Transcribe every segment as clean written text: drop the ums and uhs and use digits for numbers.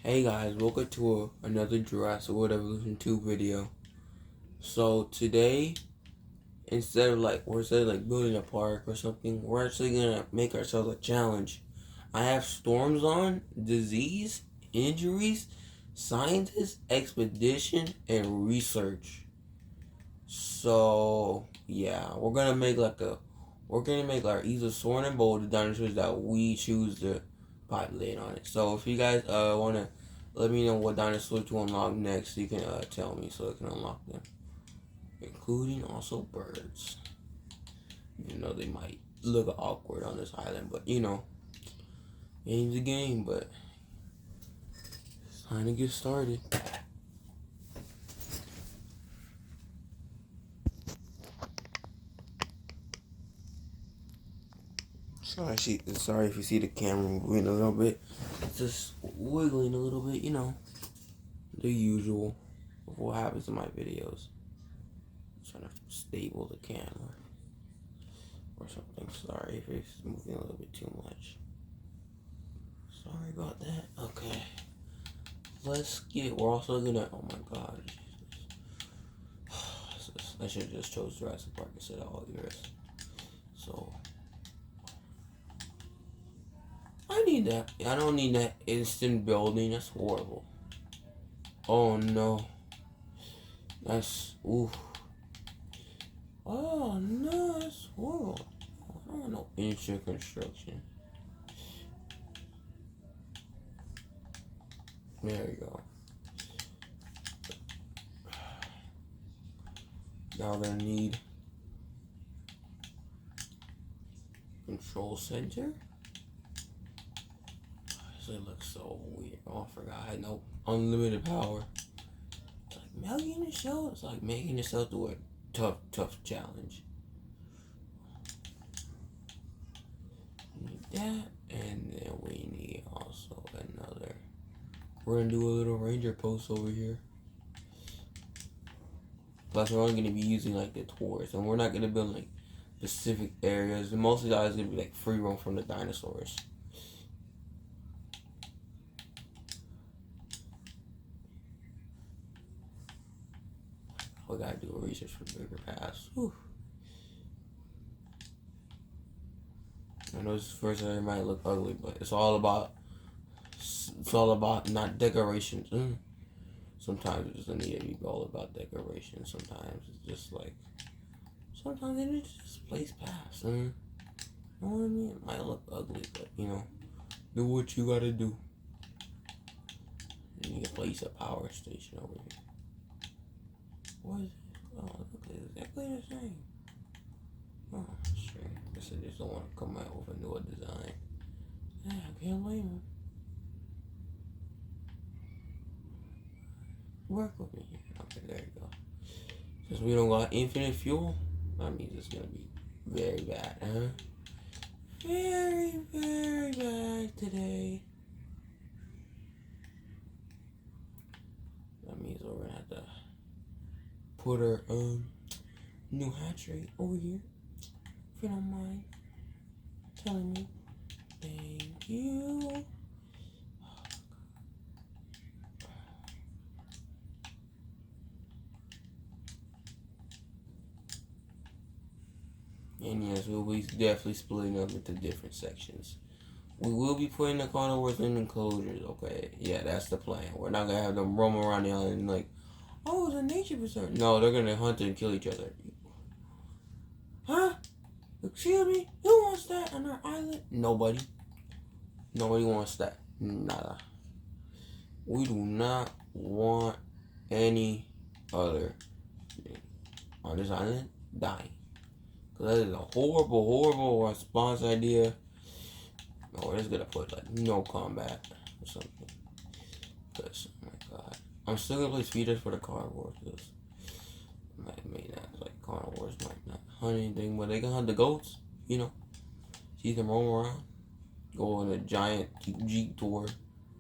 Hey guys, welcome to another Jurassic World Evolution 2 video. So today, instead of building a park or something, we're actually gonna make ourselves a challenge. I have storms on, disease, injuries, scientists, expedition, and research. So yeah, we're gonna make our either Soren and Bold, the dinosaurs that we choose to populate on it. So if you guys wanna let me know what dinosaur to unlock next, you can tell me so I can unlock them, including also birds. Even though they might look awkward on this island, but you know, game's a game. But it's time to get started. Sorry if you see the camera moving a little bit. It's just wiggling a little bit, you know. The usual of what happens in my videos. I'm trying to stable the camera or something. Sorry if it's moving a little bit too much. Sorry about that. Okay. We're also gonna, oh my god. Jesus. I should have just chose Jurassic Park instead of all yours. So. I need that. I don't need that instant building. That's horrible. Oh no. That's oof. Oh no, that's horrible. I don't want no instant construction. There we go. Now we're gonna need control center. It looks so weird. Oh, I forgot. I had no unlimited power. It's like making yourself. It's like making yourself do a tough challenge. We need that, and then we need also another. We're gonna do a little ranger post over here. Plus, we're only gonna be using like the tours, and we're not gonna build like specific areas. And most of that is gonna be like free roam from the dinosaurs. We gotta do a research for bigger paths. Whew. I know this first area might look ugly, but it's all about not decorations. Sometimes it doesn't need to be all about decoration. Sometimes it's just like it just place paths. You know what I mean? It might look ugly, but you know, do what you gotta do. You need to place a power station over here. What is it? Oh, look, it's exactly the same. Oh, sure. I guess I just don't want to come out with a newer design. Yeah, I can't blame him. Work with me. Okay, there you go. Since we don't got infinite fuel, that means it's gonna be very bad, huh? Very, very bad today. That means we're gonna have to put our new hatchery over here. If you don't mind telling me. Thank you. And yes, we'll be definitely splitting up into different sections. We will be putting the carnivores in enclosures, okay? Yeah, that's the plan. We're not gonna have them roam around the island like, oh, it's a nature preserve. No, they're gonna hunt and kill each other. Huh? Excuse me? Who wants that on our island? Nobody. Nobody wants that. Nada. We do not want any other thing on this island dying. Because that is a horrible response idea. No, we're just gonna put like no combat or something. Because, oh my god. I'm still gonna place feeders for the carnivores. Because may not, like, carnivores might not hunt anything, but they can hunt the goats, you know. See them roam around. Go on a giant Jeep tour,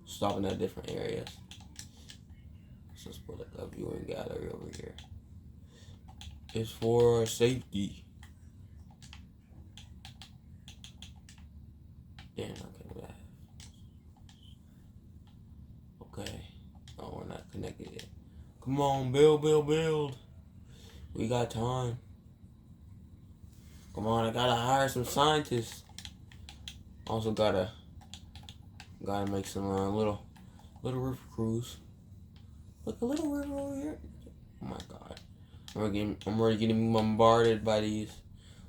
stopping at different areas. So let's put like a viewing gallery over here. It's for safety. Then okay, Okay. Oh, we're not connected yet. Come on, build. We got time. Come on, I gotta hire some scientists. Also gotta make some little river cruise. Look, a little river over here. Oh my god. I'm already getting bombarded by these.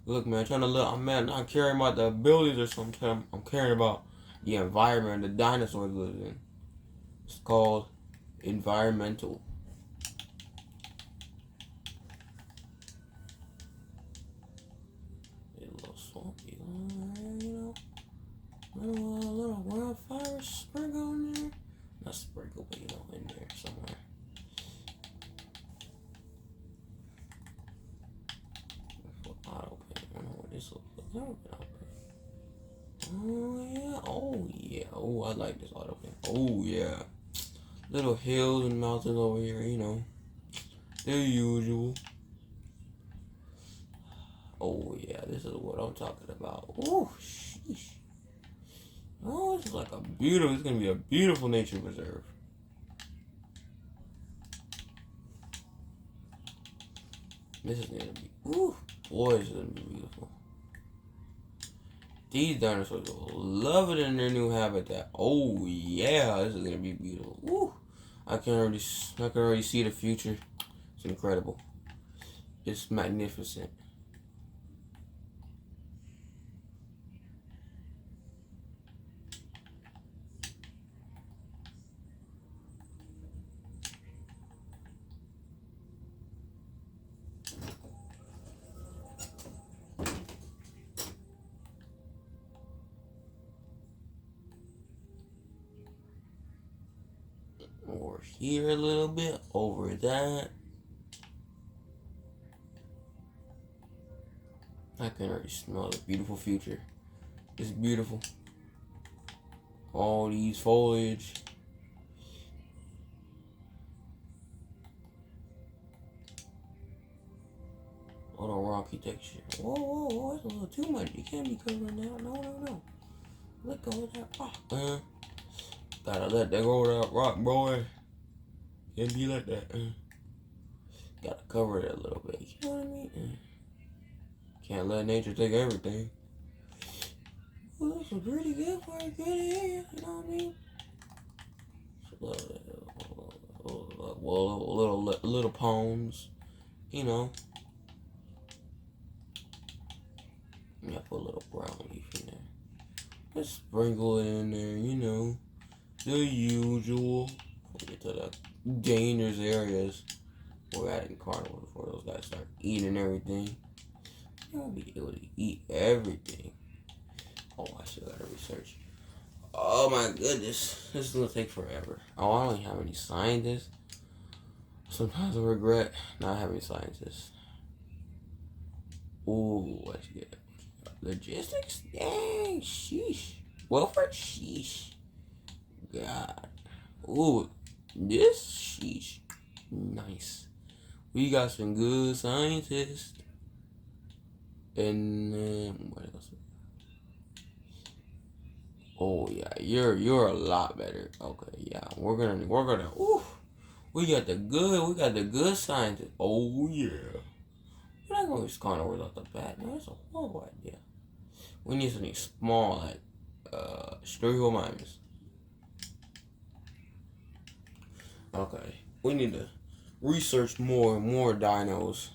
Look, man, trying to look. I'm not caring about the abilities or something. I'm caring about the environment the dinosaurs live in. It's called environmental. A little swampy, you know. Little wildfire sprinkle in there. Not sprinkle, but in there somewhere. Auto paint. I don't know what this looks like. Oh yeah. Oh, I like this auto paint. Oh yeah. Little hills and mountains over here, the usual. Oh yeah, this is what I'm talking about. Oh sheesh. Oh, this is like it's gonna be a beautiful nature reserve. This is gonna be, boy, this is gonna be beautiful. These dinosaurs will love it in their new habitat. Oh yeah, this is gonna be beautiful. Woo! I can already see the future. It's incredible. It's magnificent. Over here a little bit, over that. I can already smell the beautiful future. It's beautiful. All these foliage. All the rocky texture. Whoa, that's a little too much. You can't be covering that. No. Let go of that rock. Gotta let that go of that rock, boy. Can't be like that. Gotta cover it a little bit. You know what I mean? Can't let nature take everything. Well, this is pretty good for a good area. You know what I mean? Little poems. Yeah, put a little brown leaf in there. Let's sprinkle it in there, the usual. Before we get to the dangerous areas. We're adding carnivores before those guys start eating everything. You won't be able to eat everything. Oh, I still gotta research. Oh my goodness, this is gonna take forever. Oh, I don't have any scientists. Sometimes I regret not having scientists. Ooh, what's good? Logistics? Dang, sheesh. Welfare? Sheesh. God. Ooh, this? Sheesh. Nice. We got some good scientists. And what else? Oh yeah, you're a lot better. Okay, yeah, we're gonna. Ooh, we got the good scientists. Oh yeah. We're not gonna use carnivores off the bat. No, that's a horrible idea. We need something small like Strigomymes. Okay, we need to research more dinos.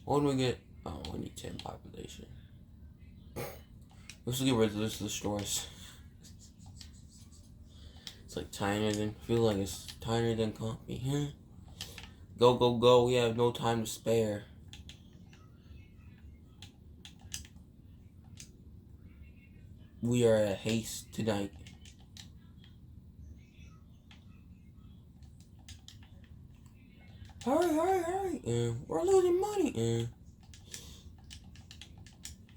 What do we get? Oh, we need 10 population. Let's get rid of this destroys. It's like feel like it's tinier than Compy, huh? Go, we have no time to spare. We are at haste tonight. Hurry. We're losing money.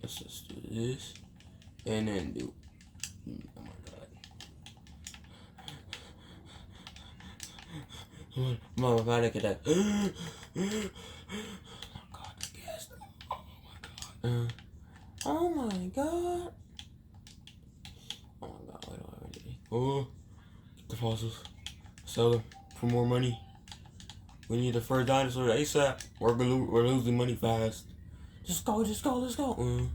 Let's just do this. And then do. Oh my god. My panic attack. Oh god, the gas. Oh my god. Oh my god. Oh, get the fossils. Sell them for more money. We need the first dinosaur ASAP. We're losing money fast. Just go, let's go.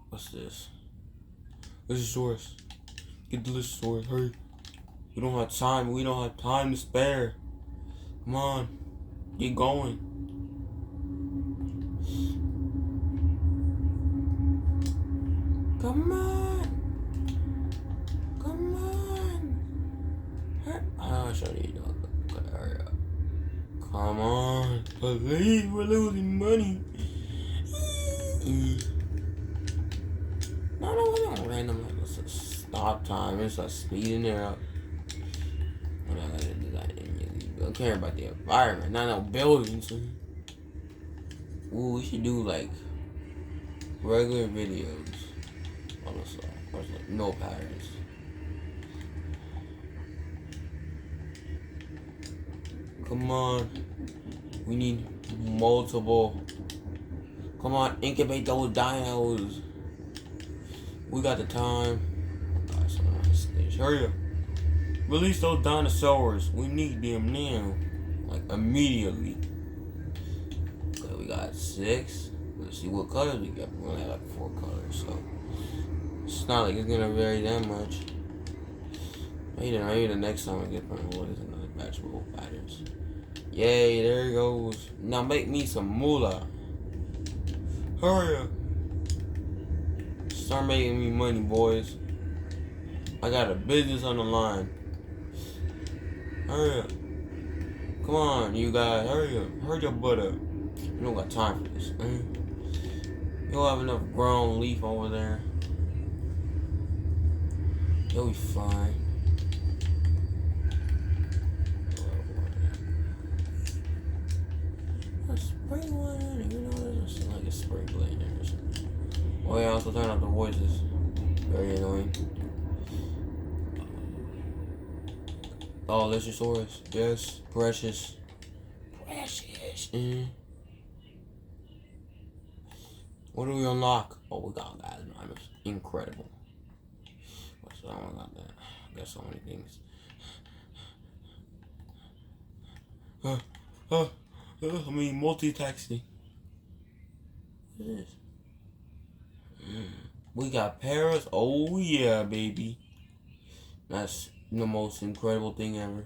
What's this? Lyssasaurus. Get the Lyssasaurus, hurry. We don't have time to spare. Come on. Get going. Come on. Come on. I should you. Hurry up. Come on. Please, we're losing money. No, we don't random. It's a stop time. It's a speeding it up. We don't care about the environment, not no buildings. Ooh, we should do like regular videos. Honestly, like no patterns. Come on, we need multiple. Come on, incubate those dinos. We got the time. Hurry up. Release those dinosaurs. We need them now. Like immediately. Okay, we got 6. Let's see what colors we got. We only have like 4 colors, so it's not like it's gonna vary that much. Maybe the next time I get what is another batch of old patterns. Yay, there it goes. Now make me some moolah. Hurry up. Start making me money, boys. I got a business on the line. Hurry up. Come on, you guys. Hurry up. Hurry your butt up. You don't got time for this. You don't have enough grown leaf over there. You'll be fine. A spring one. You know, there's like a sprinkler in there or something. Oh yeah, I also turn off the voices. Very annoying. Oh, Lyssasaurus. Yes, precious. What do we unlock? Oh, we got dinos. Incredible. What's that one got that? I got so many things. Multitasking. What is this? We got Paris. Oh yeah, baby. That's the most incredible thing ever.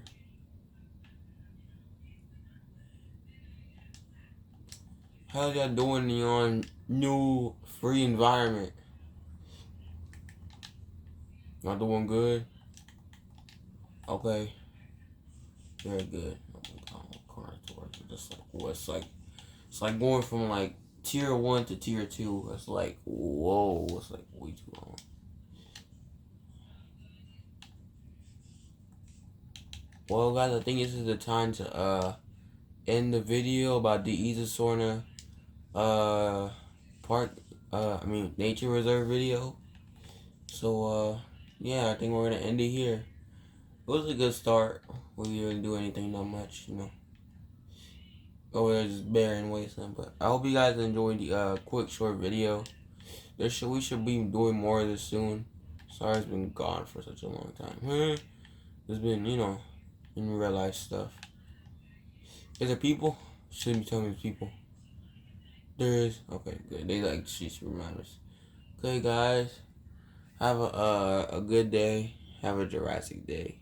How y'all doing in your new free environment? Y'all doing good? Okay. Very good. It's like going from like tier 1 to tier 2. It's like whoa, it's like way too long. Well guys, I think this is the time to end the video about the Isasorna nature reserve video. So yeah, I think we're gonna end it here. It was a good start. We didn't do anything that much, you know. Over there just bearing wasteland, but I hope you guys enjoyed the quick short video. We should be doing more of this soon. Sorry it's been gone for such a long time. It's been, you know, in real life stuff. Is there people? Shouldn't be telling me people. There is. Okay, good. They like sheets reminders. Okay, guys. Have a good day. Have a Jurassic day.